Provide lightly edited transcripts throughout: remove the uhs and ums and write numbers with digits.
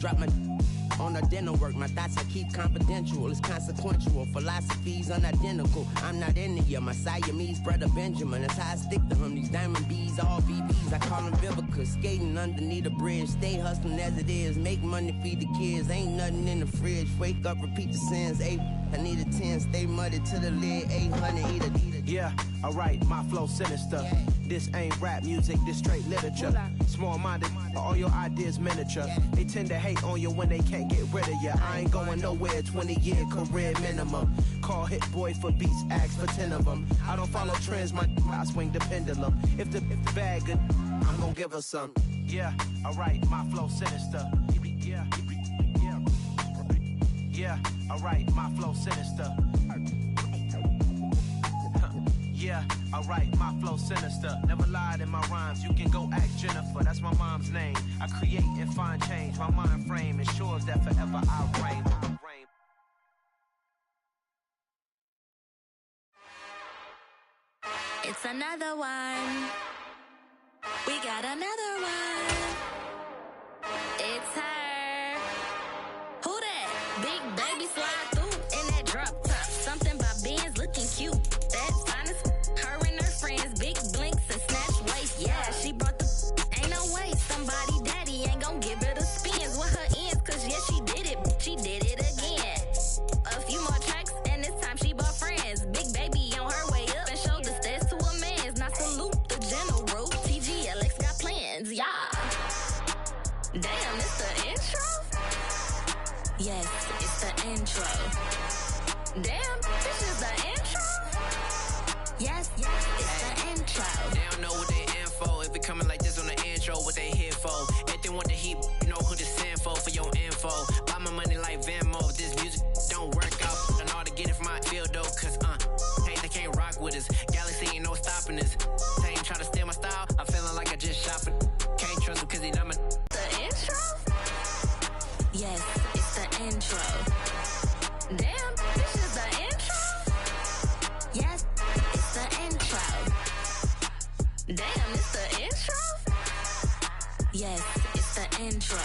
Drop my on the dinner work, my thoughts I keep confidential. It's consequential, philosophies unidentical. I'm not in the year, my Siamese brother Benjamin. That's how I stick to him. These diamond bees, all VVs, I call them Vivica. Skating underneath the bridge, stay hustling as it is. Make money, feed the kids, ain't nothing in the fridge. Wake up, repeat the sins. I need a 10, stay muddy to the lid. 800, eat a. Yeah, alright, my flow sinister. Yeah. This ain't rap music, this straight literature. Small-minded, all your ideas miniature. They tend to hate on you when they can't get rid of you. I ain't going nowhere, 20-year career minimum. Call Hit Boy for beats, ask for 10 of them. I don't follow trends, I swing the pendulum. If the bag good, I'm gonna give her some. Yeah, alright, my flow sinister. Yeah, alright, my flow sinister. Yeah, alright, my flow sinister. Never lied in my rhymes, you can go ask Jennifer, that's my mom's name. I create and find change, my mind frame ensures that forever I reign. It's another one. We got another one. It's her. Who that? Big baby slide through in that drop top. Something by Benz looking cute. That's honest. Her and her friends, big blinks and snatch waist. Yeah, she brought the ain't no way. Somebody daddy ain't gon' give her the spins with her ends. Cause yeah, she did it. She did it again. A few more tracks and this time she bought friends. Big baby on her way up and showed the stairs to a man's. Now salute the general. TGLX got plans, yeah. Damn, it's the intro? Yes, it's the intro. Damn, this is the intro? Yes, it's the intro. They don't know what they in for. If it coming like this on the intro, what they here for? If they want the heat, you know who to send for your info. Buy my money like Venmo. If this music don't work out, I know how to get it from my field though. Cause hey, they can't rock with us. Galaxy ain't no stopping us. They ain't try to steal my style. I'm feeling like I just shopping. Can't trust him cause he done my. The intro? Yes, it's the intro. Damn, this is the intro? Yes, it's the intro. Damn, it's the intro? Yes, it's the intro.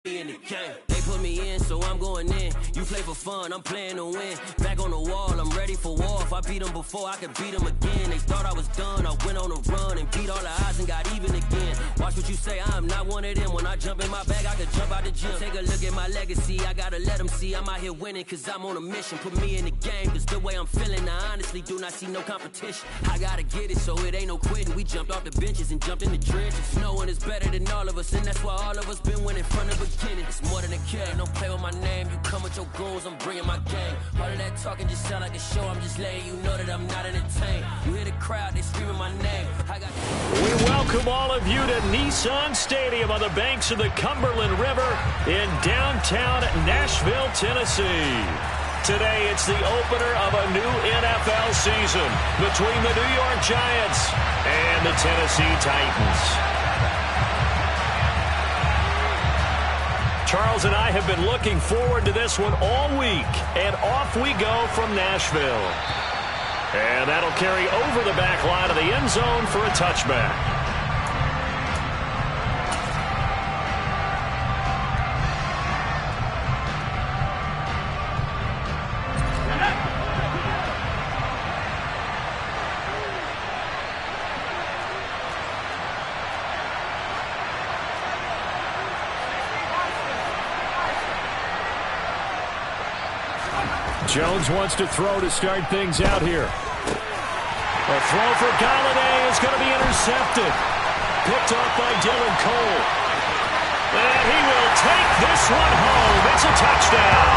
In the game. They put me in, so I'm going in. You play for fun, I'm playing to win. Back on the wall, I'm ready for war. If I beat them before, I could beat them again. They thought I was done, I went on a run and beat all the odds and got even again. Watch what you say, I'm not one of them. When I jump in my bag, I could jump out the gym. Take a look at my legacy, I gotta let them see I'm out here winning, cause I'm on a mission. Put me in the game, cause the way I'm feeling, I honestly do not see no competition. I gotta get it, so it ain't no quitting. We jumped off the benches and jumped in the trenches. No one is better than all of us, and that's why all of us been winning from the beginning. It's more than a kid, don't play with my name. You come with your goons, I'm bringing my game. All of that talking just sound like a show. I'm just letting you know that I'm not entertained. You hear the crowd, they screaming my name. We welcome all of you to Nissan Stadium on the banks of the Cumberland River in downtown Nashville, Tennessee. Today, it's the opener of a new NFL season between the New York Giants and the Tennessee Titans. Charles and I have been looking forward to this one all week, and off we go from Nashville. And that'll carry over the back line of the end zone for a touchback. Jones wants to throw to start things out here. A throw for Galladay is going to be intercepted. Picked off by Dylan Cole. And he will take this one home. It's a touchdown.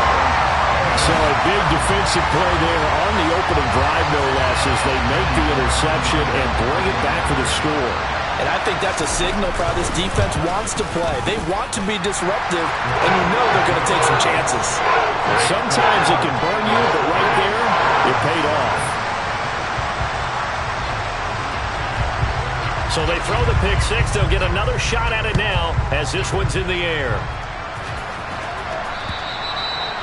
So a big defensive play there on the opening drive, no less, as they make the interception and bring it back for the score. And I think that's a signal for how this defense wants to play. They want to be disruptive, and you know they're going to take some chances. Sometimes it can burn you, but right there, it paid off. So they throw the pick six. They'll get another shot at it now as this one's in the air.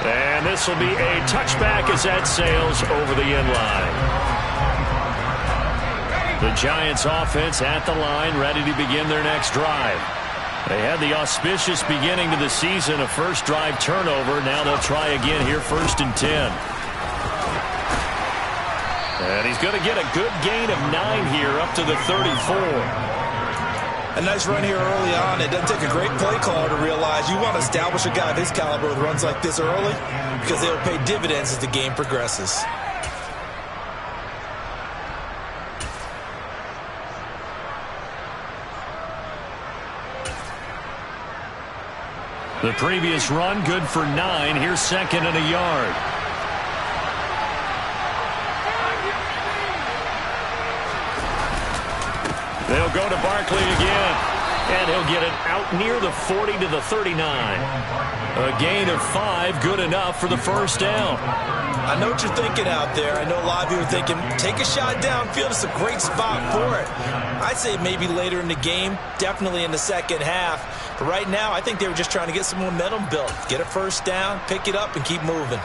And this will be a touchback as that sails over the end line. The Giants offense at the line, ready to begin their next drive. They had the auspicious beginning to the season, a first drive turnover. Now they'll try again here, 1st and 10. And he's going to get a good gain of 9 here, up to the 34. A nice run here early on. It doesn't take a great play caller to realize you want to establish a guy of his caliber with runs like this early, because they'll pay dividends as the game progresses. The previous run, good for 9. Here's 2nd and a yard. They'll go to Barkley again, and he'll get it out near the 40 to the 39. A gain of 5, good enough for the first down. I know what you're thinking out there. I know a lot of you are thinking, take a shot downfield. It's a great spot for it. I'd say maybe later in the game, definitely in the second half. But right now, I think they were just trying to get some momentum built. Get a first down, pick it up, and keep moving.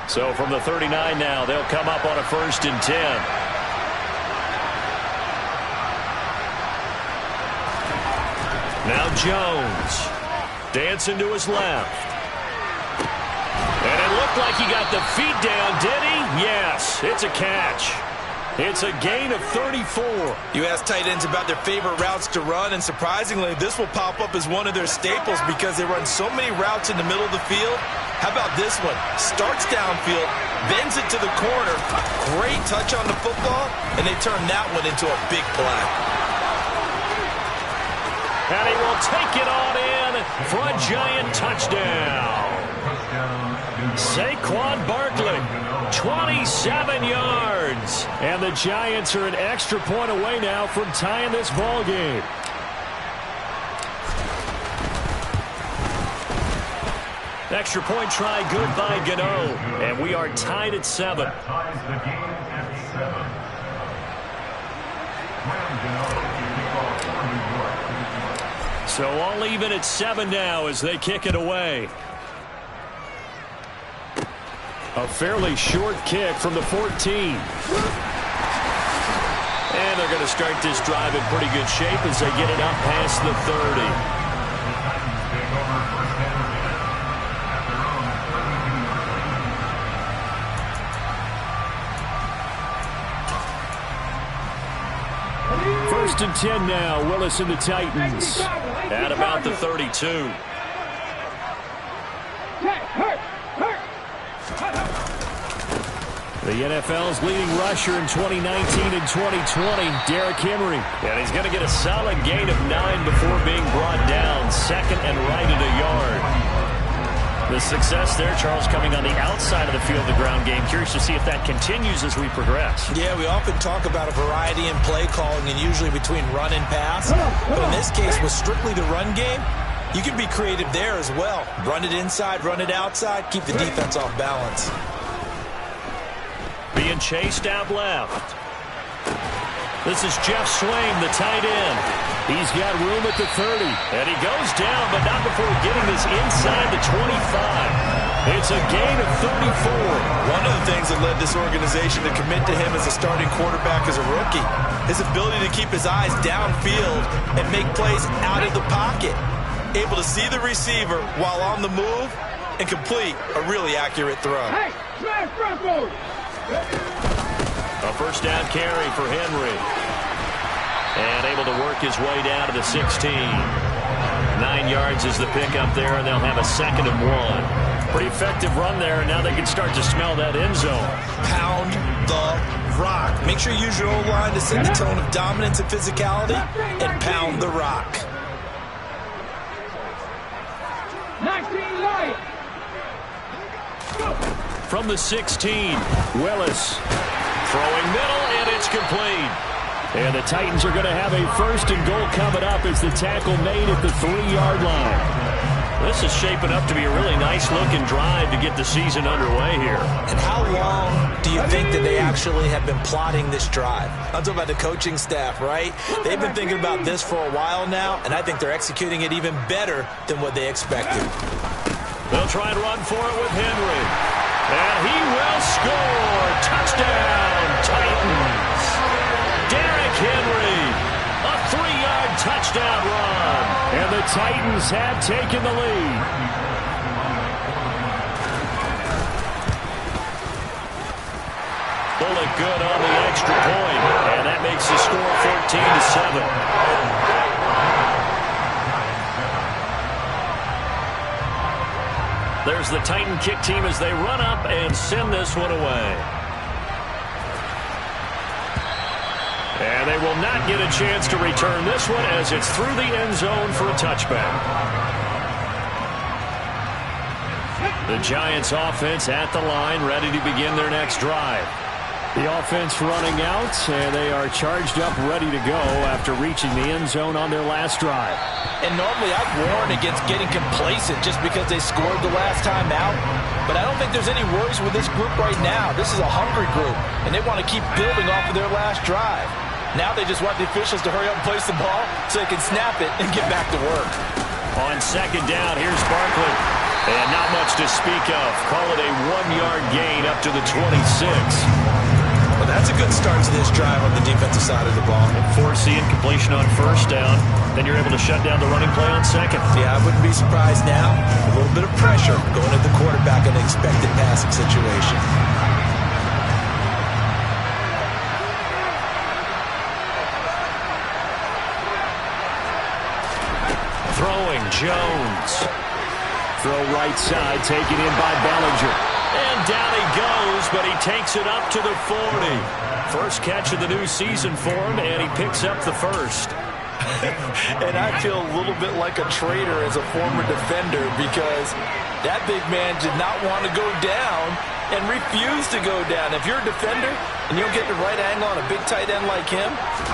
So from the 39 now, they'll come up on a 1st and 10. Now Jones. Dancing to his left. And it looked like he got the feet down, did he? Yes, it's a catch. It's a gain of 34. You ask tight ends about their favorite routes to run, and surprisingly, this will pop up as one of their staples because they run so many routes in the middle of the field. How about this one? Starts downfield, bends it to the corner. Great touch on the football, and they turn that one into a big play. And he will take it on in for a Giant touchdown. Saquon Barkley, 27 yards. And the Giants are an extra point away now from tying this ball game. Extra point try good by Gano. And we are tied at 7. So all even at 7 now as they kick it away. A fairly short kick from the 14. And they're going to start this drive in pretty good shape as they get it up past the 30. First and 10 now. Willis and the Titans at about the 32. The NFL's leading rusher in 2019 and 2020, Derrick Henry. And he's going to get a solid gain of 9 before being brought down. Second and right at a yard. The success there, Charles, coming on the outside of the field, the ground game. Curious to see if that continues as we progress. Yeah, we often talk about a variety in play calling and usually between run and pass. But in this case, with strictly the run game, you can be creative there as well. Run it inside, run it outside, keep the defense off balance. Being chased out left. This is Jeff Swaim, the tight end. He's got room at the 30. And he goes down, but not before getting this inside the 25. It's a gain of 34. One of the things that led this organization to commit to him as a starting quarterback as a rookie, his ability to keep his eyes downfield and make plays out of the pocket. Able to see the receiver while on the move and complete a really accurate throw. Hey, smash front move. A first down carry for Henry. And able to work his way down to the 16. 9 yards is the pickup there, and they'll have a second and 1. Pretty effective run there, and now they can start to smell that end zone. Pound the rock. Make sure you use your O-line to set the tone of dominance and physicality, and pound the rock. 19 Lions. From the 16, Willis throwing middle, and it's complete. And the Titans are going to have a first and goal coming up as the tackle made at the 3-yard line. This is shaping up to be a really nice-looking drive to get the season underway here. And how long do you think that they actually have been plotting this drive? I'm talking about the coaching staff, right? They've been thinking about this for a while now, and I think they're executing it even better than what they expected. They'll try and run for it with Henry. And he will score. Touchdown, Titans. Derrick Henry, a 3-yard touchdown run. And the Titans have taken the lead. Bullet good on the extra point. And that makes the score 14-7. There's the Titan kick team as they run up and send this one away. And they will not get a chance to return this one as it's through the end zone for a touchback. The Giants offense at the line, ready to begin their next drive. The offense running out, and they are charged up, ready to go after reaching the end zone on their last drive. And normally I'd warn against getting complacent just because they scored the last time out. But I don't think there's any worries with this group right now. This is a hungry group, and they want to keep building off of their last drive. Now they just want the officials to hurry up and place the ball so they can snap it and get back to work. On second down, here's Barkley. And not much to speak of. Call it a 1-yard gain up to the 26. Well, that's a good start to this drive on the defensive side of the ball. Force the incompletion on first down. Then you're able to shut down the running play on second. Yeah, I wouldn't be surprised now. A little bit of pressure going at the quarterback in an expected passing situation. Throwing Jones. Throw right side, taken in by Bellinger. And down he goes, but he takes it up to the 40. First catch of the new season for him, and he picks up the first. And I feel a little bit like a traitor as a former defender because that big man did not want to go down and refused to go down. If you're a defender and you don't get the right angle on a big tight end like him,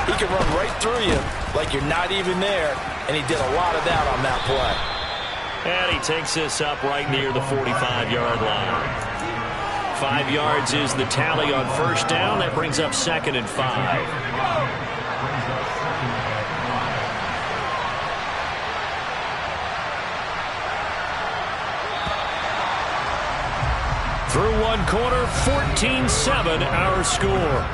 he can run right through you like you're not even there, and he did a lot of that on that play. And he takes this up right near the 45-yard line. 5 yards is the tally on first down. That brings up second and 5. Through one quarter, 14-7 our score.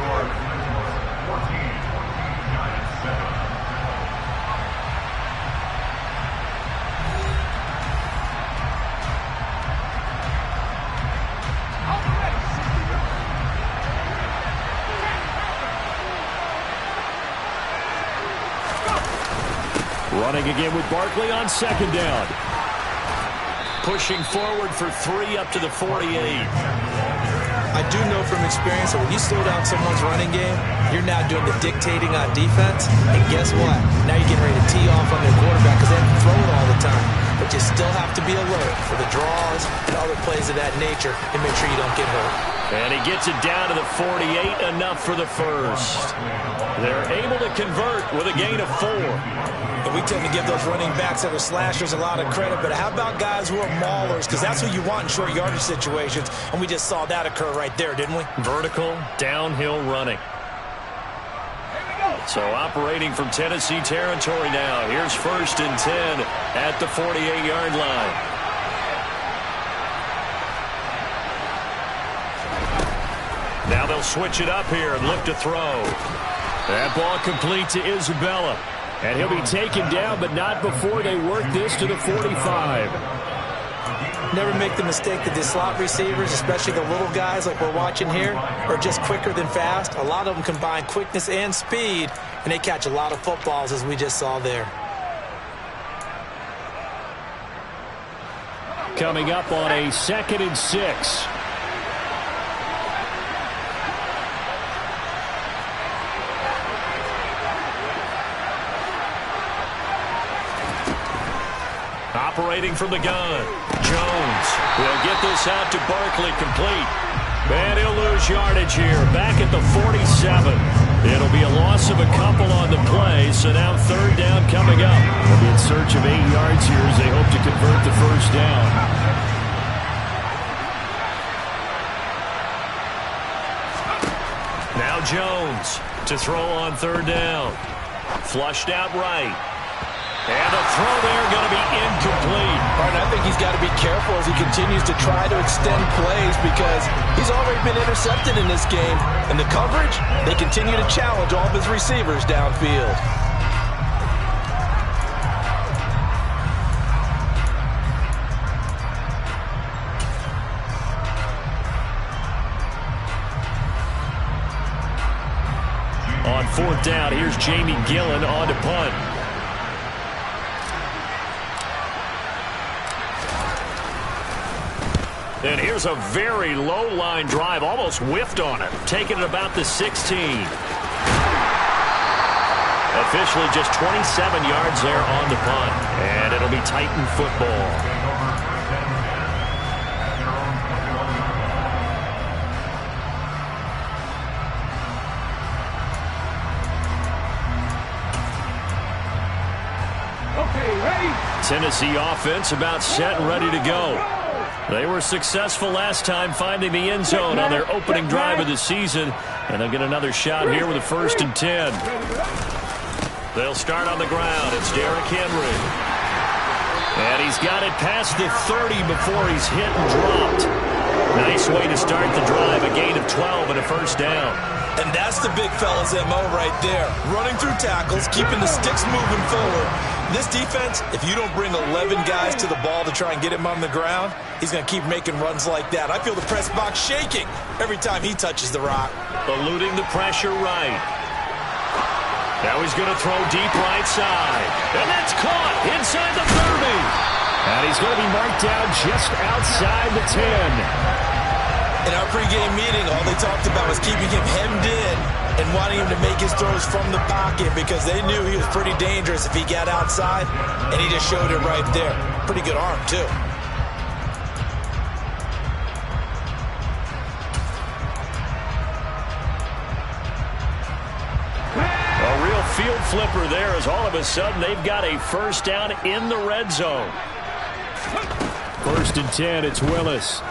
Running again with Barkley on second down. Pushing forward for 3 up to the 48. I do know from experience that when you slow down someone's running game, you're now doing the dictating on defense. And guess what? Now you're getting ready to tee off on their quarterback because they have to throw it all the time. But you still have to be alert for the draws and other plays of that nature and make sure you don't get hurt. And he gets it down to the 48, enough for the first. They're able to convert with a gain of 4. And we tend to give those running backs that are slashers a lot of credit, but how about guys who are maulers? Because that's what you want in short yardage situations, and we just saw that occur right there, didn't we? Vertical, downhill running. So operating from Tennessee territory now. Here's 1st and 10 at the 48-yard line. Now they'll switch it up here and look to throw. That ball complete to Isabella. And he'll be taken down, but not before they work this to the 45. Never make the mistake that the slot receivers, especially the little guys like we're watching here, are just quicker than fast. A lot of them combine quickness and speed, and they catch a lot of footballs, as we just saw there. Coming up on a 2nd and 6. Operating from the gun. Jones will get this out to Barkley, complete. And he'll lose yardage here. Back at the 47. It'll be a loss of a couple on the play, so now 3rd down coming up. They'll be in search of 8 yards here as they hope to convert the 1st down. Now Jones to throw on 3rd down. Flushed out right. And the throw there going to be incomplete. And I think he's got to be careful as he continues to try to extend plays because he's already been intercepted in this game. And the coverage, they continue to challenge all of his receivers downfield. On 4th down, here's Jamie Gillen on to punt. And here's a very low line drive, almost whiffed on it, taking it about the 16. Officially just 27 yards there on the punt, and it'll be Titan football. Okay, ready? Tennessee offense about set and ready to go. They were successful last time finding the end zone on their opening drive of the season, and they'll get another shot here with a 1st and 10. They'll start on the ground. It's Derrick Henry. And he's got it past the 30 before he's hit and dropped. Nice way to start the drive, a gain of 12 and a 1st down. And that's the big fella's MO right there. Running through tackles, keeping the sticks moving forward. This defense, if you don't bring 11 guys to the ball to try and get him on the ground, he's going to keep making runs like that. I feel the press box shaking every time he touches the rock. Eluding the pressure right. Now he's going to throw deep right side. And that's caught inside the 30. And he's going to be marked down just outside the 10. In our pregame meeting, all they talked about was keeping him hemmed in and wanting him to make his throws from the pocket because they knew he was pretty dangerous if he got outside, and he just showed it right there. Pretty good arm, too. A real field flipper there as all of a sudden they've got a 1st down in the red zone. 1st and 10, it's Willis.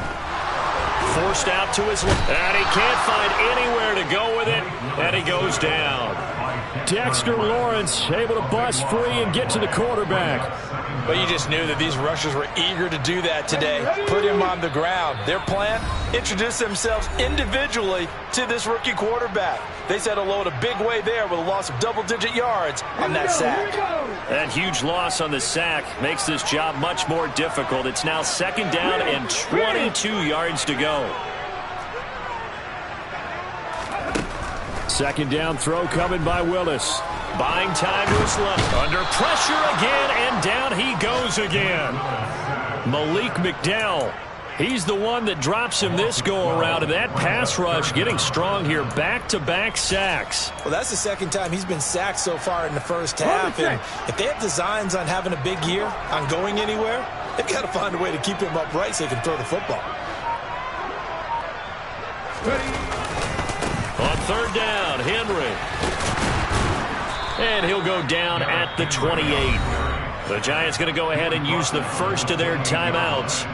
Forced out to his left, and he can't find anywhere to go with it, and he goes down. Dexter Lawrence able to bust free and get to the quarterback. But you just knew that these rushers were eager to do that today. Put him on the ground. Their plan, introduce themselves individually to this rookie quarterback. They said hello in a big way there with a loss of double-digit yards on that sack. That huge loss on the sack makes this job much more difficult. It's now 2nd down and 22 yards to go. 2nd down throw coming by Willis. Buying time to his left. Under pressure again, and down he goes again. Malik McDowell. He's the one that drops him this go-around, and that pass rush getting strong here. Back-to-back sacks. Well, that's the second time he's been sacked so far in the first half. And if they have designs on having a big year, on going anywhere, they've got to find a way to keep him upright so he can throw the football. On third down, Henry. And he'll go down at the 28. The Giants going to go ahead and use the first of their timeouts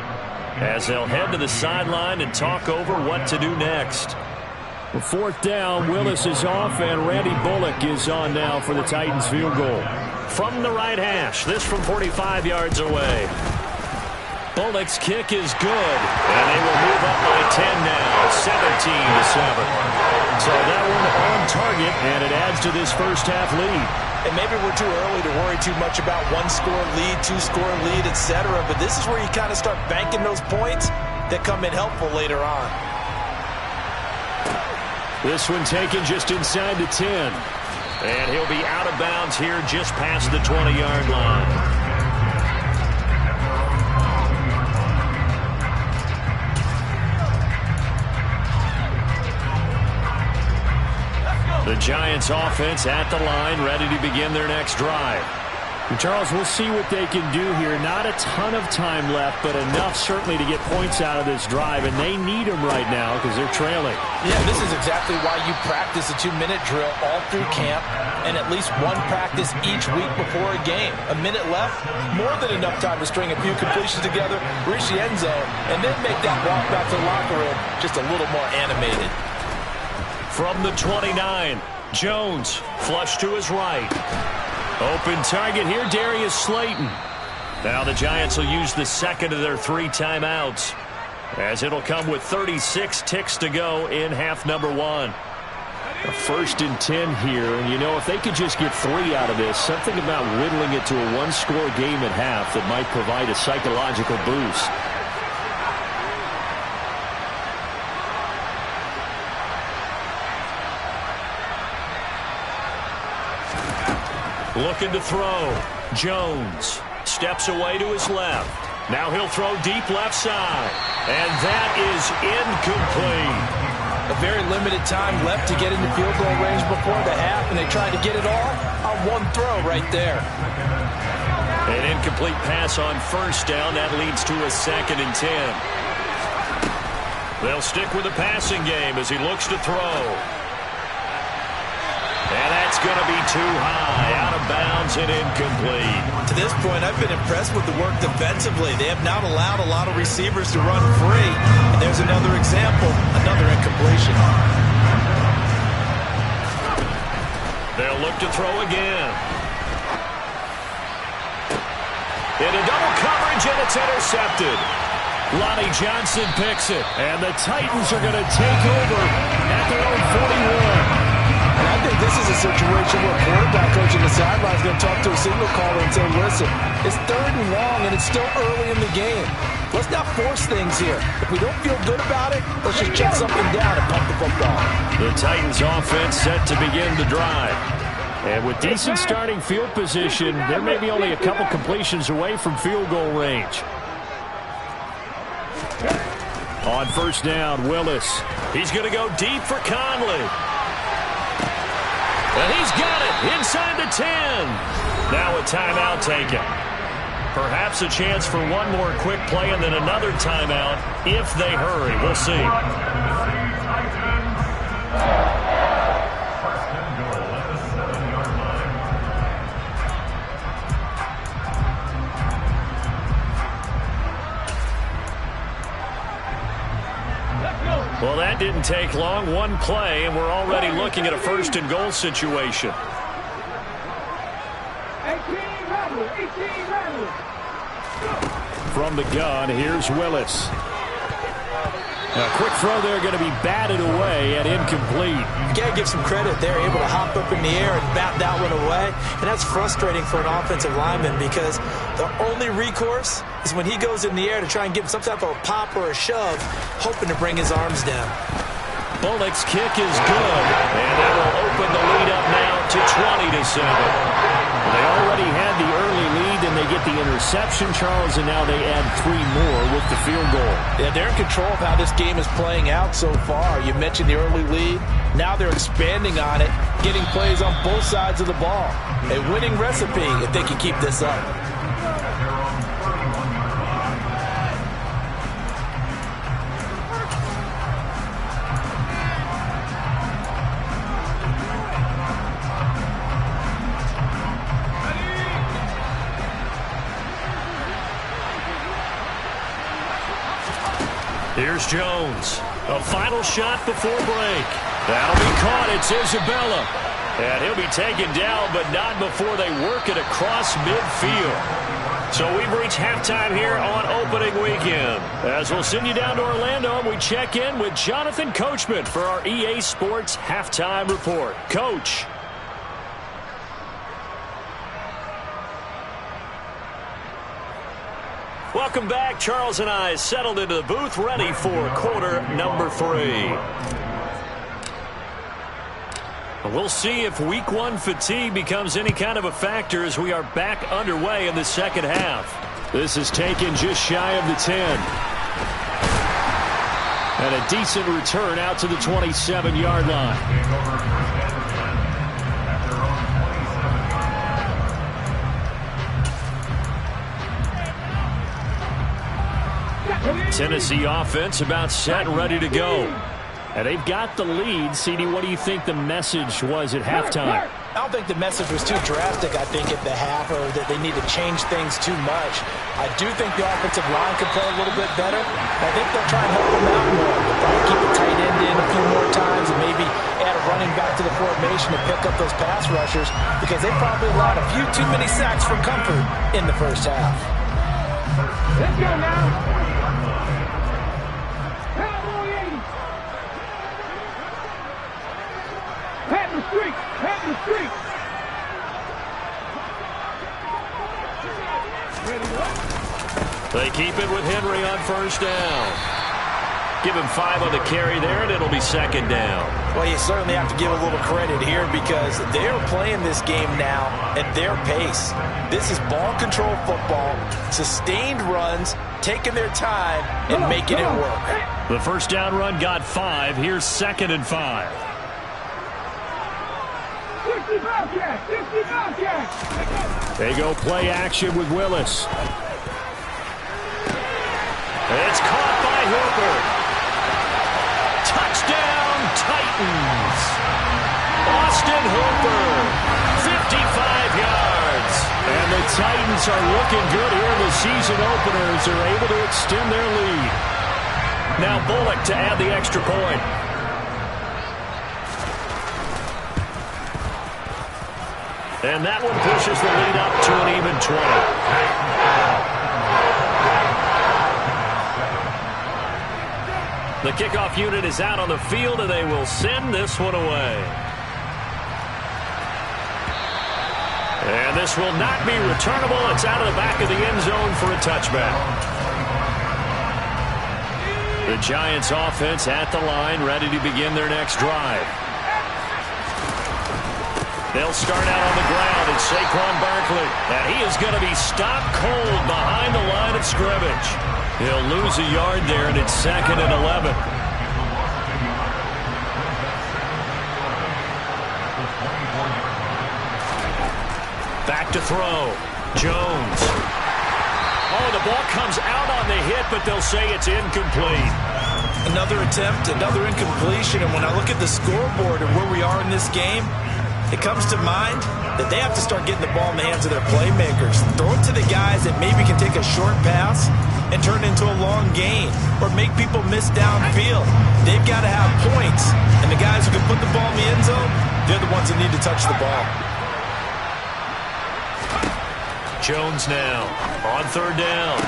as they'll head to the sideline and talk over what to do next. Well, fourth down, Willis is off, and Randy Bullock is on now for the Titans field goal. From the right hash, this from 45 yards away. Bullock's kick is good, and they will move up by 10 now, 17-7. So that one on target, and it adds to this first half lead. And maybe we're too early to worry too much about one-score lead, two-score lead, etc. But this is where you kind of start banking those points that come in helpful later on. This one taken just inside the 10. And he'll be out of bounds here just past the 20-yard line. The Giants offense at the line, ready to begin their next drive. Charles, we'll see what they can do here. Not a ton of time left, but enough certainly to get points out of this drive, and they need them right now because they're trailing. Yeah, this is exactly why you practice a 2-minute drill all through camp and at least one practice each week before a game. A minute left, more than enough time to string a few completions together, reach the end zone, and then make that walk back to the locker room just a little more animated. From the 29, Jones flush to his right. Open target here, Darius Slayton. Now the Giants will use the second of their 3 timeouts, as it'll come with 36 ticks to go in half number 1. A 1st and 10 here, and you know, if they could just get 3 out of this, something about whittling it to a one-score game at half that might provide a psychological boost. Looking to throw. Jones steps away to his left. Now he'll throw deep left side. And that is incomplete. A very limited time left to get into field goal range before the half, and they tried to get it all on one throw right there. An incomplete pass on first down. That leads to a 2nd and 10. They'll stick with the passing game as he looks to throw. And that's going to be too high, out of bounds and incomplete. To this point, I've been impressed with the work defensively. They have not allowed a lot of receivers to run free. And there's another example, another incompletion. They'll look to throw again. Into double coverage, and it's intercepted. Lonnie Johnson picks it. And the Titans are going to take over at their own 41. And I think this is a situation where a quarterback coach in the sideline is going to talk to a signal caller and say, listen, it's 3rd and long, and it's still early in the game. Let's not force things here. If we don't feel good about it, let's just check something down and pump the football. The Titans offense set to begin the drive. And with decent starting field position, they're maybe only a couple completions away from field goal range. On first down, Willis. He's going to go deep for Conley. And he's got it inside the 10. Now a timeout taken. Perhaps a chance for one more quick play and then another timeout if they hurry. We'll see. Well, that didn't take long. One play, and we're already looking at a 1st and goal situation. 18 Rebels. From the gun, here's Willis. A quick throw there, going to be batted away and incomplete. You got to give some credit. They're able to hop up in the air and bat that one away. And that's frustrating for an offensive lineman because the only recourse is when he goes in the air to try and give some type of a pop or a shove, hoping to bring his arms down. Bullock's kick is good. And that will open the lead up now to 20-7. They already had the early lead, and they get the interception, Charles, and now they add 3 more with the field goal. Yeah, they're in control of how this game is playing out so far. You mentioned the early lead. Now they're expanding on it, getting plays on both sides of the ball. A winning recipe if they can keep this up. Here's Jones. A final shot before break. That'll be caught. It's Isabella. And he'll be taken down, but not before they work it across midfield. So we've reached halftime here on opening weekend. As we'll send you down to Orlando, we check in with Jonathan Coachman for our EA Sports Halftime Report. Coach. Welcome back. Charles and I settled into the booth, ready for quarter number 3. We'll see if week 1 fatigue becomes any kind of a factor as we are back underway in the second half. This is taken just shy of the 10. And a decent return out to the 27-yard line. Tennessee offense about set and ready to go. And they've got the lead. CD, what do you think the message was at halftime? I don't think the message was too drastic, I think, at the half, or that they need to change things too much. I do think the offensive line could play a little bit better. I think they'll try and help them out more. They'll probably keep the tight end in a few more times and maybe add a running back to the formation to pick up those pass rushers, because they probably allowed a few too many sacks for comfort in the first half. Let's go now. They keep it with Henry on first down. Give him 5 on the carry there, and it'll be second down. Well, you certainly have to give a little credit here, because they're playing this game now at their pace. This is ball control football, sustained runs, taking their time, and making it work. The first down run got 5. Here's 2nd and 5. They go play action with Willis. It's caught by Hooper. Touchdown, Titans. Austin Hooper, 55 yards. And the Titans are looking good here in the season openers. They're able to extend their lead. Now Bullock to add the extra point. And that one pushes the lead up to an even 20. The kickoff unit is out on the field, and they will send this one away. And this will not be returnable. It's out of the back of the end zone for a touchback. The Giants offense at the line, ready to begin their next drive. They'll start out on the ground, and Saquon Barkley. And he is going to be stopped cold behind the line of scrimmage. He'll lose a yard there, and it's 2nd and 11. Back to throw. Jones. Oh, the ball comes out on the hit, but they'll say it's incomplete. Another attempt, another incompletion, and when I look at the scoreboard and where we are in this game, it comes to mind that they have to start getting the ball in the hands of their playmakers. Throw it to the guys that maybe can take a short pass and turn it into a long gain, or make people miss downfield. They've got to have points, and the guys who can put the ball in the end zone, they're the ones that need to touch the ball. Jones now on 3rd down.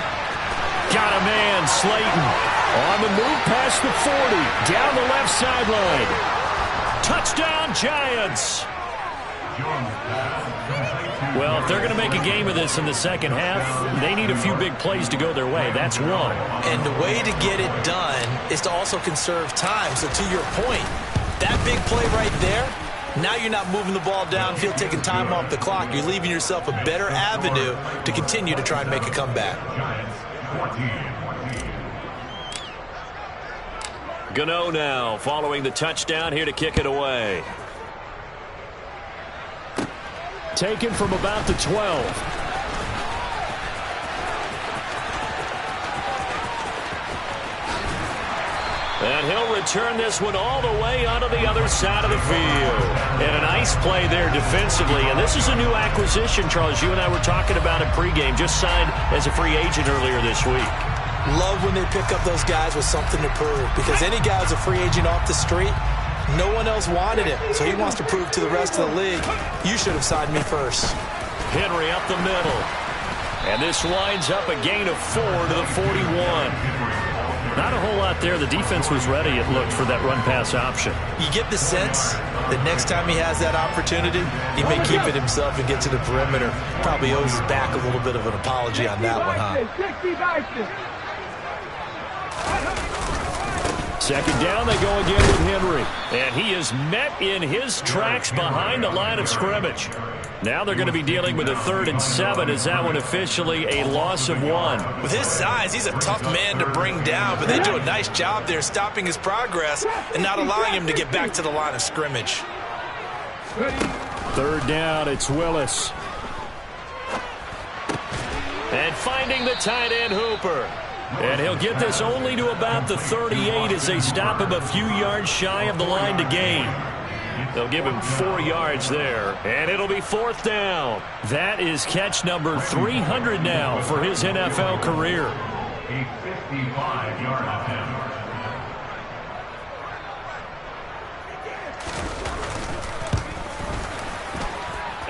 Got a man, Slayton. On the move past the 40, down the left sideline. Touchdown, Giants. Well, if they're going to make a game of this in the second half, they need a few big plays to go their way. That's one. And the way to get it done is to also conserve time. So to your point, that big play right there Now you're not moving the ball downfield, taking time off the clock. You're leaving yourself a better avenue to continue to try and make a comeback. Gano now following the touchdown here to kick it away. Taken from about the 12. And he'll return this one all the way onto the other side of the field. And a nice play there defensively. And this is a new acquisition, Charles. You and I were talking about it pregame. Just signed as a free agent earlier this week. Love when they pick up those guys with something to prove. Because any guy who's a free agent off the street, no one else wanted him. So he wants to prove to the rest of the league, you should have signed me first. Henry up the middle. And this winds up a gain of 4 to the 41. Not a whole lot there. The defense was ready, it looked, for that run-pass option. You get the sense that next time he has that opportunity, he may keep it himself and get to the perimeter. Probably owes his back a little bit of an apology on that one, huh? Second down, they go again with Henry. And he is met in his tracks behind the line of scrimmage. Now they're going to be dealing with a 3rd and 7. Is that one officially a loss of 1? With his size, he's a tough man to bring down, but they do a nice job there stopping his progress and not allowing him to get back to the line of scrimmage. 3rd down, it's Willis. And finding the tight end, Hooper. And he'll get this only to about the 38 as they stop him a few yards shy of the line to gain. They'll give him 4 yards there, and it'll be 4th down. That is catch number 300 now for his NFL career. A 55-yard attempt.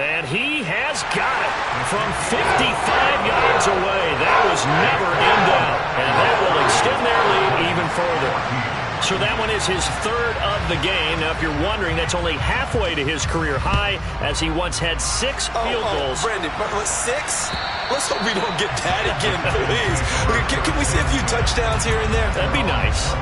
And he has got it from 55 yards away. That was never in doubt, and that will extend their lead even further. So that one is his 3rd of the game. Now, if you're wondering, that's only halfway to his career high, as he once had 6 field goals. Brandon, 6? Let's hope we don't get that again, please. Can we see a few touchdowns here and there? That'd be nice.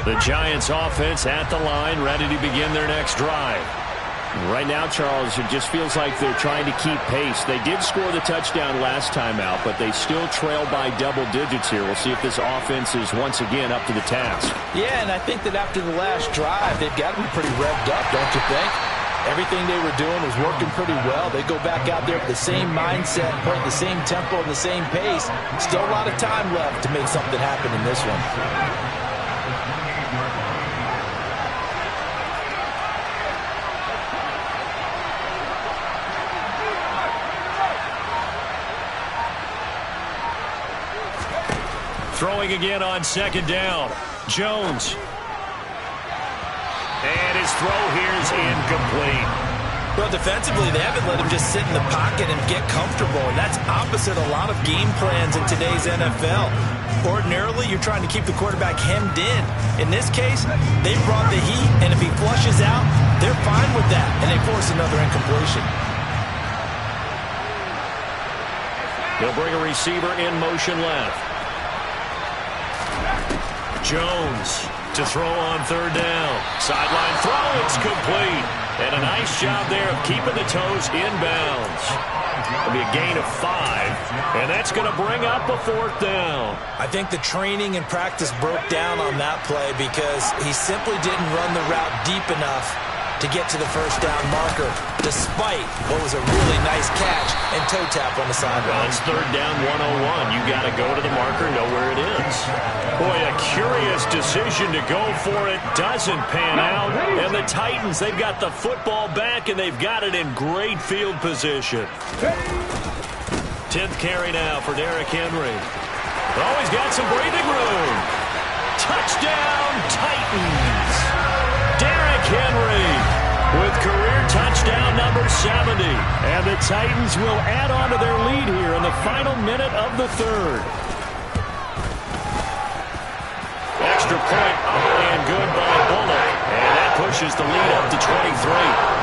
The Giants offense at the line, ready to begin their next drive. Right now, Charles, it just feels like they're trying to keep pace. They did score the touchdown last time out, but they still trail by double digits here. We'll see if this offense is once again up to the task. Yeah, and I think that after the last drive, they've got to be pretty revved up, don't you think? Everything they were doing was working pretty well. They go back out there with the same mindset, playing the same tempo, and the same pace. Still a lot of time left to make something happen in this one. Throwing again on 2nd down. Jones. And his throw here is incomplete. Well, defensively, they haven't let him just sit in the pocket and get comfortable. And that's opposite a lot of game plans in today's NFL. Ordinarily, you're trying to keep the quarterback hemmed in. In this case, they brought the heat, and if he flushes out, they're fine with that, and they force another incompletion. He'll bring a receiver in motion left. Jones to throw on 3rd down. Sideline throw, it's complete. And a nice job there of keeping the toes inbounds. It'll be a gain of 5, and that's going to bring up a 4th down. I think the training and practice broke down on that play because he simply didn't run the route deep enough to get to the 1st down marker, despite what was a really nice catch and toe tap on the sideline. Well, it's 3rd down 101. You got to go to the marker, know where it is. Boy, a curious decision to go for it. Doesn't pan out. And the Titans, they've got the football back, and they've got it in great field position. 10th carry now for Derrick Henry. Oh, he's got some breathing room. Touchdown, Titans. Derrick Henry with career touchdown number 70. And the Titans will add on to their lead here in the final minute of the 3rd. Extra point up and good by Bullock. And that pushes the lead up to 23.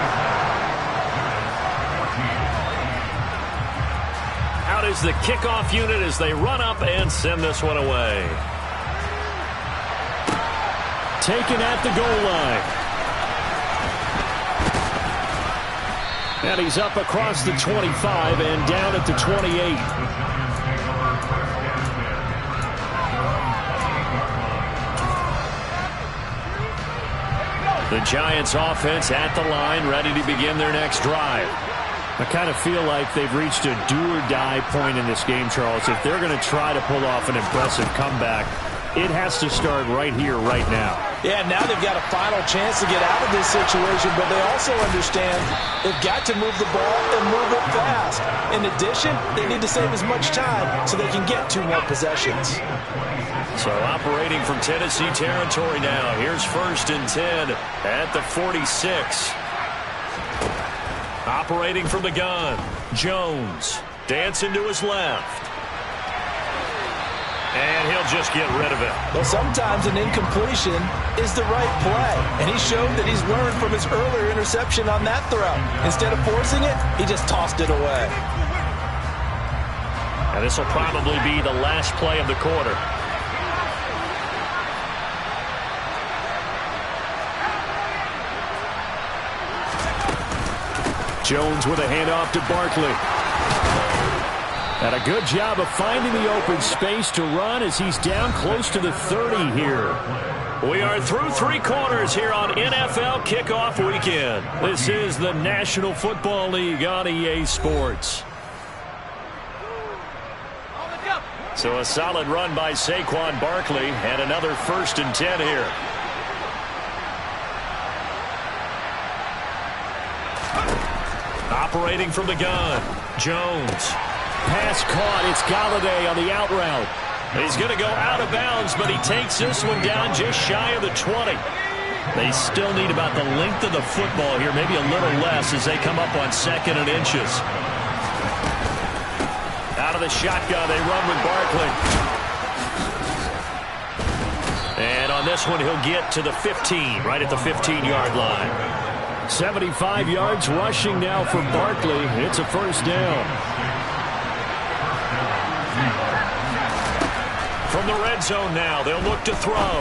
out is the kickoff unit as they run up and send this one away. Taken at the goal line. And he's up across the 25 and down at the 28. The Giants offense at the line, ready to begin their next drive. I kind of feel like they've reached a do-or-die point in this game, Charles. If they're going to try to pull off an impressive comeback, it has to start right here, right now. Yeah, now they've got a final chance to get out of this situation, but they also understand they've got to move the ball and move it fast. In addition, they need to save as much time so they can get 2 more possessions. So operating from Tennessee territory now. Here's 1st and 10 at the 46. Operating from the gun. Jones dancing to his left. And he'll just get rid of it. Well, sometimes an incompletion is the right play. And he showed that he's learned from his earlier interception on that throw. Instead of forcing it, he just tossed it away. And this will probably be the last play of the quarter. Jones with a handoff to Barkley. And a good job of finding the open space to run as he's down close to the 30 here. We are through 3 quarters here on NFL Kickoff Weekend. This is the National Football League on EA Sports. So a solid run by Saquon Barkley and another 1st and 10 here. Operating from the gun, Jones. Pass caught. It's Galladay on the out route. He's going to go out of bounds, but he takes this one down just shy of the 20. They still need about the length of the football here, maybe a little less as they come up on 2nd and inches. Out of the shotgun, they run with Barkley. And on this one, he'll get to the 15, right at the 15-yard line. 75 yards rushing now for Barkley. It's a 1st down. From the red zone now, they'll look to throw.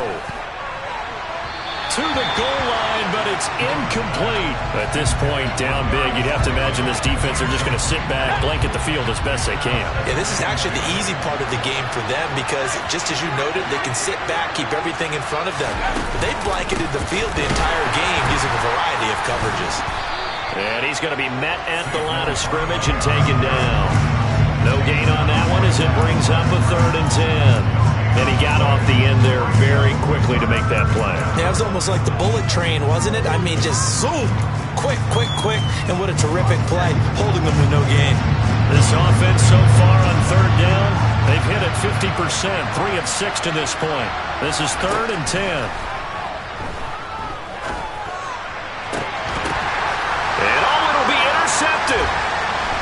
To the goal line, but it's incomplete. At this point, down big, you'd have to imagine this defense are just going to sit back, blanket the field as best they can. Yeah, this is actually the easy part of the game for them because, just as you noted, they can sit back, keep everything in front of them. But they blanketed the field the entire game using a variety of coverages. And he's going to be met at the line of scrimmage and taken down. No gain on that one as it brings up a 3rd and 10. And he got off the end there very quickly to make that play. Yeah, it was almost like the bullet train, wasn't it? I mean, just zoom, quick, and what a terrific play, holding them with no gain. This offense so far on 3rd down, they've hit it 50%, 3 of 6 to this point. This is 3rd and 10. And it'll be intercepted.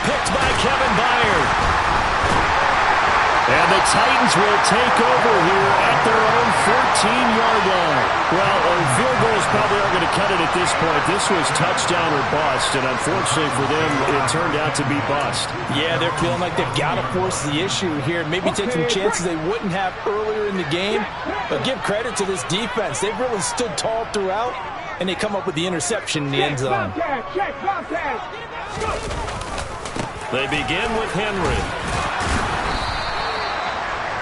Picked by Kevin Byard. And the Titans will take over here at their own 14-yard line. Well, field goals probably aren't going to cut it at this point. This was touchdown or bust, and unfortunately for them, it turned out to be bust. Yeah, they're feeling like they've got to force the issue here, maybe take some chances they wouldn't have earlier in the game. But give credit to this defense. They've really stood tall throughout, and they come up with the interception in the end zone. They begin with Henry.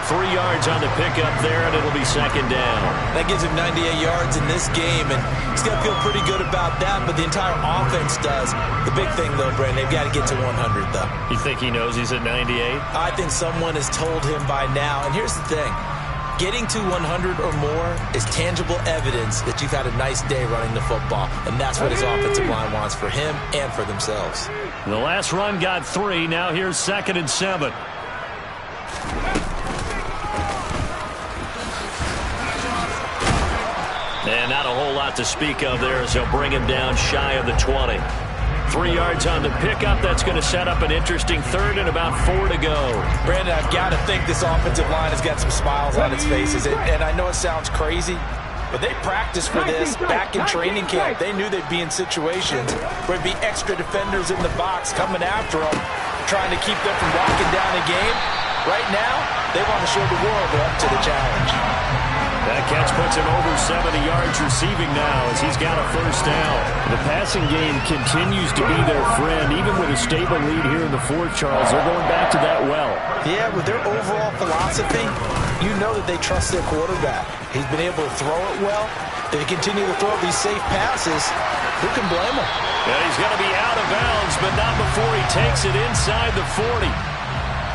3 yards on the pickup there, and it'll be 2nd down. That gives him 98 yards in this game, and he's going to feel pretty good about that, but the entire offense does. The big thing, though, Brandon, they've got to get to 100, though. You think he knows he's at 98? I think someone has told him by now, and here's the thing. Getting to 100 or more is tangible evidence that you've had a nice day running the football, and that's what his offensive line wants for him and for themselves. The last run got 3. Now here's 2nd and 7. And not a whole lot to speak of there as they'll bring him down shy of the 20. 3 yards on the pickup. That's going to set up an interesting 3rd and about 4 to go. Brandon, I've got to think this offensive line has got some smiles on its faces. And I know it sounds crazy, but they practiced for this back in training camp. They knew they'd be in situations where it'd be extra defenders in the box coming after them. trying to keep them from walking down the game. Right now, they want to show the world they're up to the challenge. That catch puts him over 70 yards receiving now as he's got a first down. The passing game continues to be their friend. Even with a stable lead here in the fourth, Charles, they're going back to that well. Yeah, with their overall philosophy, you know that they trust their quarterback. He's been able to throw it well. They continue to throw these safe passes. Who can blame him? Yeah, he's going to be out of bounds, but not before he takes it inside the 40.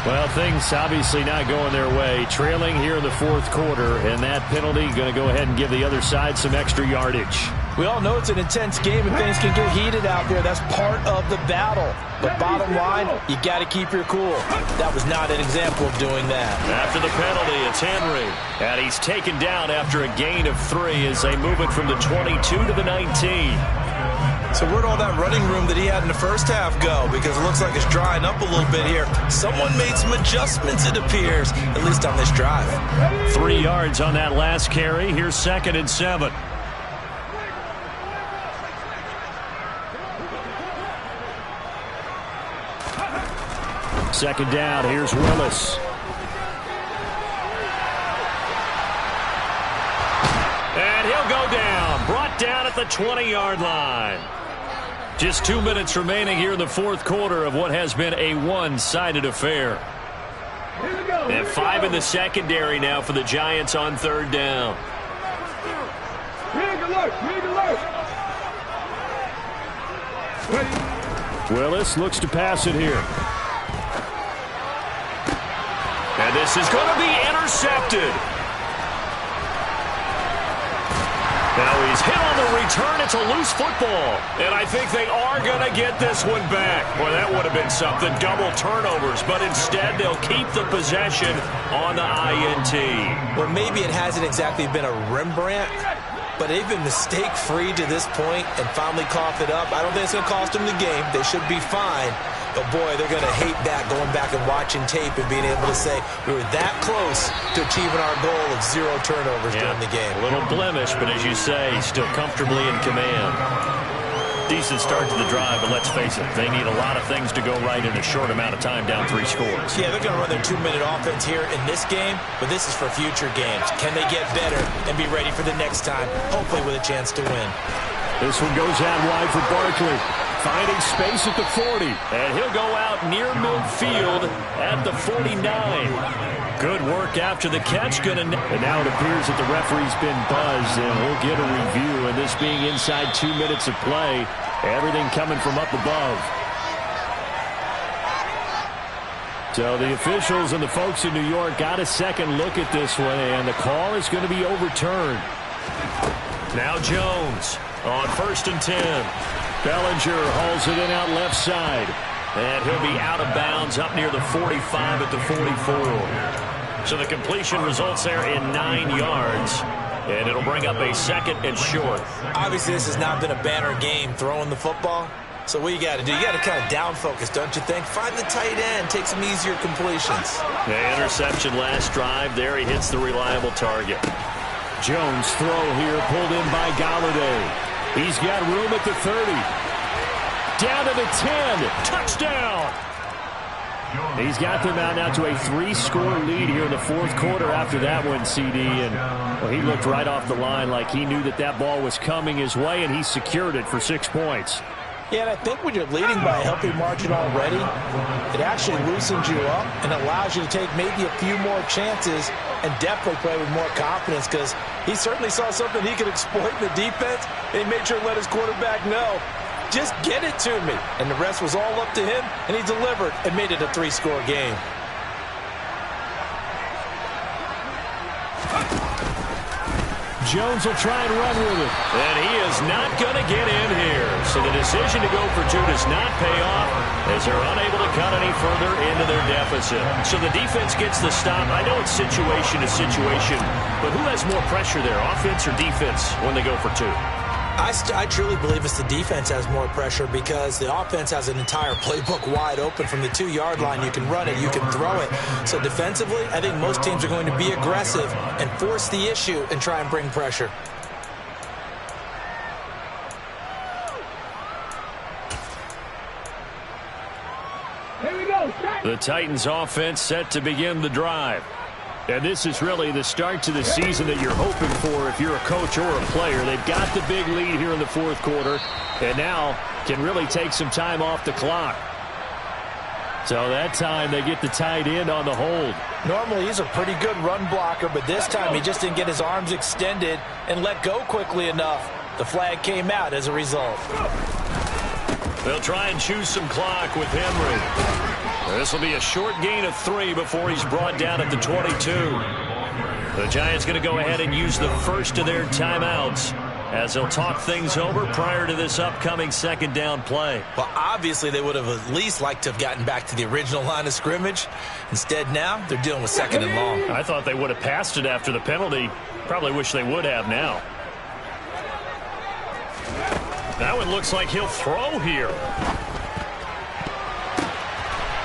Well, things obviously not going their way. Trailing here in the fourth quarter, and that penalty going to go ahead and give the other side some extra yardage. We all know it's an intense game and things can get heated out there. That's part of the battle. But bottom line, you got to keep your cool. That was not an example of doing that. After the penalty, it's Henry. And he's taken down after a gain of 3 as they move it from the 22 to the 19. So where'd all that running room that he had in the first half go? Because it looks like it's drying up a little bit here. Someone made some adjustments, it appears, at least on this drive. 3 yards on that last carry. Here's 2nd and 7. Second down, here's Willis. And he'll go down. Brought down at the 20-yard line. Just 2 minutes remaining here in the fourth quarter of what has been a one-sided affair. And 5 in the secondary now for the Giants on third down. Willis looks to pass it here. And this is going to be intercepted. Now he's hit on the return. It's a loose football. And I think they are going to get this one back. Boy, that would have been something. Double turnovers. But instead, they'll keep the possession on the INT. Well, maybe it hasn't exactly been a Rembrandt, but they've been mistake-free to this point and finally cough it up. I don't think it's going to cost them the game. They should be fine. But, boy, they're going to hate that, going back and watching tape and being able to say we were that close to achieving our goal of 0 turnovers during the game. A little blemish, but as you say, still comfortably in command. Decent start to the drive, but let's face it, they need a lot of things to go right in a short amount of time, down 3 scores. Yeah, they're going to run their 2-minute offense here in this game, but this is for future games. Can they get better and be ready for the next time, hopefully with a chance to win? This one goes out wide for Barkley. Finding space at the 40. And he'll go out near midfield at the 49. Good work after the catch. And now it appears that the referee's been buzzed, and we'll get a review. And this being inside 2 minutes of play, everything coming from up above. So the officials and the folks in New York got a second look at this one, and the call is going to be overturned. Now Jones on 1st and 10. Bellinger hauls it in out left side. And he'll be out of bounds up near the 45 at the 44. So the completion results there in 9 yards. And it'll bring up a 2nd and short. Obviously, this has not been a banner game throwing the football. So what you got to do, you got to kind of down focus, don't you think? Find the tight end, take some easier completions. The interception last drive. There he hits the reliable target. Jones throw here pulled in by Galladay. He's got room at the 30. Down to the 10. Touchdown. He's got them out now to a 3-score lead here in the fourth quarter after that one, CD. And well, he looked right off the line like he knew that that ball was coming his way, and he secured it for 6 points. Yeah, and I think when you're leading by a healthy margin already, it actually loosens you up and allows you to take maybe a few more chances and definitely play with more confidence, because he certainly saw something he could exploit in the defense, and he made sure to let his quarterback know, just get it to me. And the rest was all up to him, and he delivered and made it a 3-score game. Jones will try and run with it. And he is not going to get in here. So the decision to go for 2 does not pay off as they're unable to cut any further into their deficit. So the defense gets the stop. I know it's situation to situation, but who has more pressure there, offense or defense, when they go for 2? I truly believe it's the defense has more pressure, because the offense has an entire playbook wide open from the 2-yard line. You can run it, you can throw it. So defensively, I think most teams are going to be aggressive and force the issue and try and bring pressure. Here we go. The Titans offense set to begin the drive. And this is really the start to the season that you're hoping for if you're a coach or a player. They've got the big lead here in the fourth quarter and now can really take some time off the clock. So that time they get the tight end on the hold. Normally he's a pretty good run blocker, but this time he just didn't get his arms extended and let go quickly enough. The flag came out as a result. They'll try and choose some clock with Henry. This will be a short gain of 3 before he's brought down at the 22. The Giants going to go ahead and use the first of their timeouts as they'll talk things over prior to this upcoming second down play. Well, obviously they would have at least liked to have gotten back to the original line of scrimmage. Instead now they're dealing with second and long. I thought they would have passed it after the penalty. Probably wish they would have now. That one looks like he'll throw here.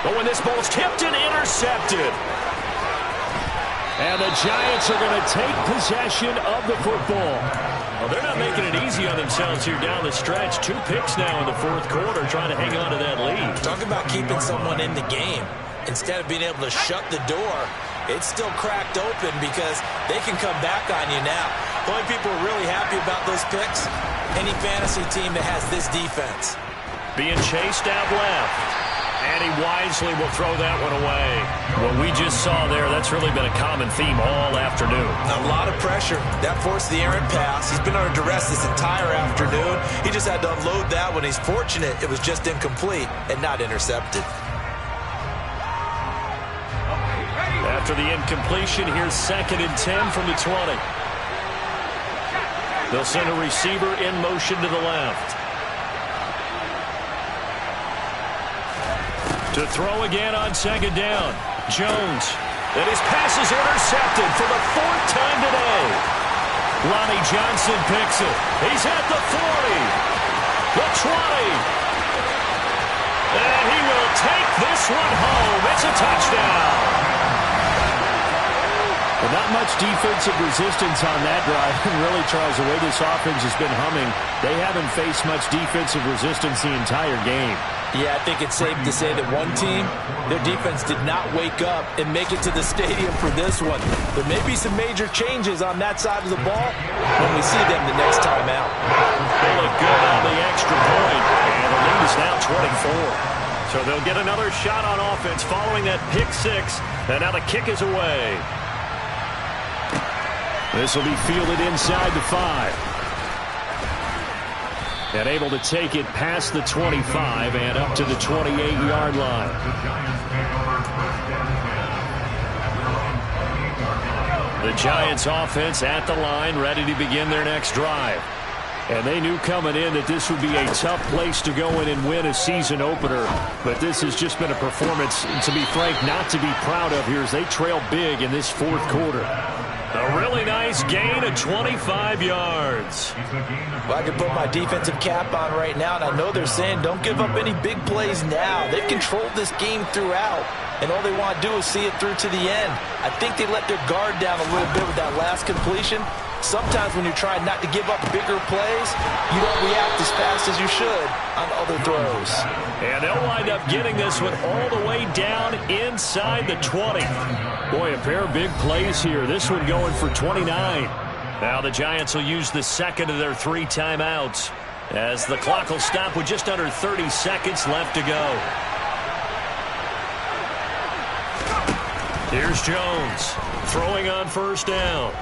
But when this ball's tipped and intercepted. And the Giants are going to take possession of the football. Well, they're not making it easy on themselves here down the stretch. 2 picks now in the fourth quarter trying to hang on to that lead. Talk about keeping someone in the game. Instead of being able to shut the door, it's still cracked open because they can come back on you now. The only people who are really happy about those picks, any fantasy team that has this defense. Being chased out left. And he wisely will throw that one away. What we just saw there, that's really been a common theme all afternoon. A lot of pressure. That forced the errant pass. He's been under duress this entire afternoon. He just had to unload that one. He's fortunate it was just incomplete and not intercepted. After the incompletion, here's 2nd and 10 from the 20. They'll send a receiver in motion to the left. To throw again on 2nd down. Jones. And his pass is intercepted for the 4th time today. Lonnie Johnson picks it. He's at the 40. The 20. And he will take this one home. It's a touchdown. Well, not much defensive resistance on that drive. And really, Charles, the way this offense has been humming, they haven't faced much defensive resistance the entire game. Yeah, I think it's safe to say that one team, their defense did not wake up and make it to the stadium for this one. There may be some major changes on that side of the ball when we see them the next time out. They look good on the extra point, and the lead is now 24. So they'll get another shot on offense following that pick 6, and now the kick is away. This will be fielded inside the 5. And able to take it past the 25 and up to the 28-yard line. The Giants offense at the line, ready to begin their next drive. And they knew coming in that this would be a tough place to go in and win a season opener. But this has just been a performance, to be frank, not to be proud of here as they trail big in this fourth quarter. A really nice gain of 25 yards. Well, I can put my defensive cap on right now, and I know they're saying don't give up any big plays now. They've controlled this game throughout, and all they want to do is see it through to the end. I think they let their guard down a little bit with that last completion. Sometimes when you're trying not to give up bigger plays, you don't react as fast as you should on other throws. And they'll wind up getting this one all the way down inside the 20. Boy, a pair of big plays here. This one going for 29. Now the Giants will use the 2nd of their 3 timeouts as the clock will stop with just under 30 seconds left to go. Here's Jones throwing on 1st down.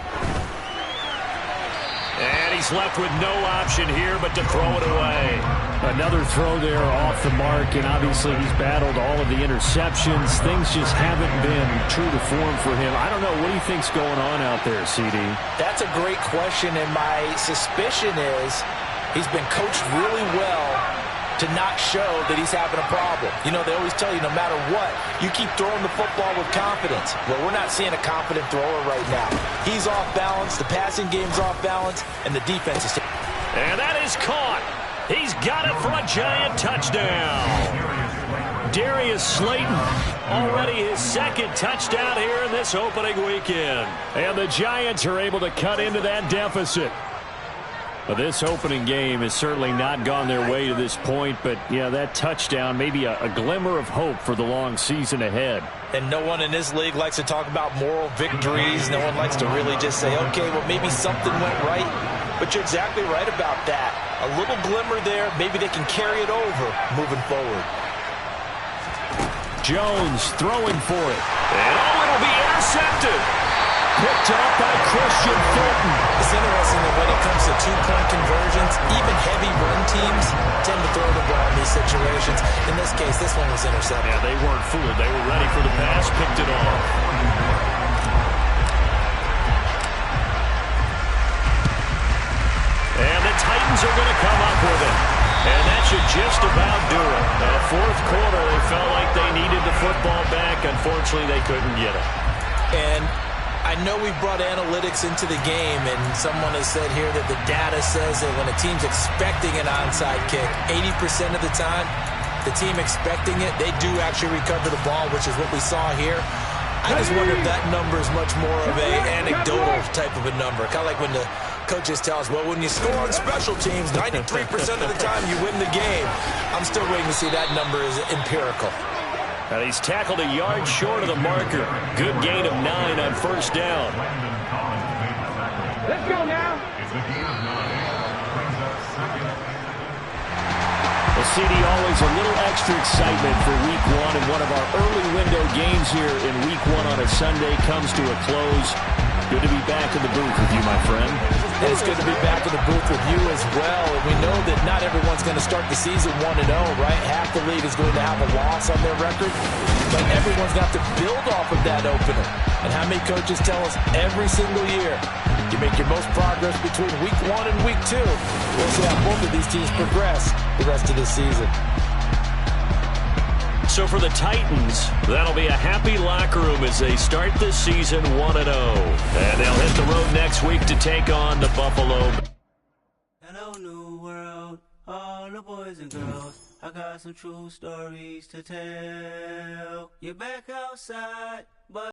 And he's left with no option here but to throw it away. Another throw there off the mark, and obviously he's battled all of the interceptions. Things just haven't been true to form for him. I don't know. What do you think's going on out there, CD? That's a great question, and my suspicion is he's been coached really well to not show that he's having a problem. You know, they always tell you no matter what, you keep throwing the football with confidence. Well, we're not seeing a confident thrower right now. He's off balance, the passing game's off balance, and the defense is... And that is caught. He's got it for a Giant touchdown. Darius Slayton, already his 2nd touchdown here in this opening weekend. And the Giants are able to cut into that deficit. Well, this opening game has certainly not gone their way to this point, but, yeah, that touchdown, maybe a glimmer of hope for the long season ahead. And no one in this league likes to talk about moral victories. No one likes to really just say, okay, well, maybe something went right. But you're exactly right about that. A little glimmer there. Maybe they can carry it over moving forward. Jones throwing for it. And it'll be intercepted. Picked up by Christian Fulton. It's interesting that when it comes to two-point conversions, even heavy run teams tend to throw the ball in these situations. In this case, this one was intercepted. Yeah, they weren't fooled. They were ready for the pass, picked it off. And the Titans are going to come up with it. And that should just about do it. Fourth quarter, they felt like they needed the football back. Unfortunately, they couldn't get it. And I know we brought analytics into the game, and someone has said here that the data says that when a team's expecting an onside kick, 80% of the time, the team expecting it, they do actually recover the ball, which is what we saw here. I just wonder if that number is much more of a anecdotal type of a number. Kind of like when the coaches tell us, well, when you score on special teams, 93% of the time you win the game. I'm still waiting to see that number is empirical. And he's tackled a yard short of the marker. Good gain of 9 on first down. Let's go now. It's a gain of 9. Brings up second. Well, CD, always a little extra excitement for Week 1, and one of our early window games here in Week 1 on a Sunday comes to a close. Good to be back in the booth with you, my friend. And it's good to be back in the booth with you as well. And we know that not everyone's going to start the season 1-0, right? Half the league is going to have a loss on their record. But everyone's going to have to build off of that opener. And how many coaches tell us every single year, you make your most progress between Week 1 and Week 2. We'll see how both of these teams progress the rest of the season. So for the Titans, that'll be a happy locker room as they start this season 1-0. And they'll hit the road next week to take on the Buffalo. Hello, new world, all the boys and girls. I got some true stories to tell. You're back outside, but